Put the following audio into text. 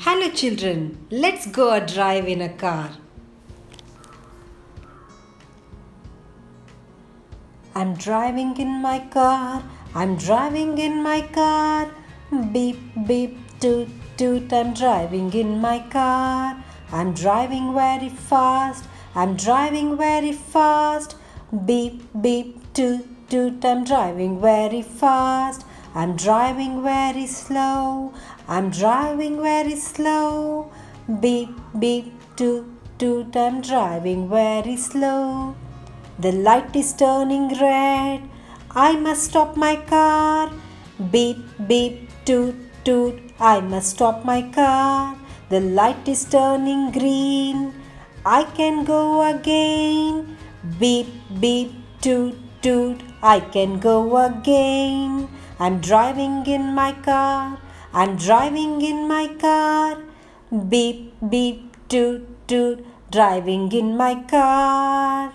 Hello children, let's go a drive in a car. I'm driving in my car, I'm driving in my car. Beep, beep, toot, toot, I'm driving in my car. I'm driving very fast, I'm driving very fast. Beep, beep, toot, toot, I'm driving very fast. I'm driving very slow, I'm driving very slow. Beep, beep, toot, toot, I'm driving very slow. The light is turning red. I must stop my car. Beep, beep, toot, toot. I must stop my car. The light is turning green. I can go again. Beep, beep, toot, toot. I can go again. I'm driving in my car. I'm driving in my car. Beep, beep, toot, toot. Driving in my car.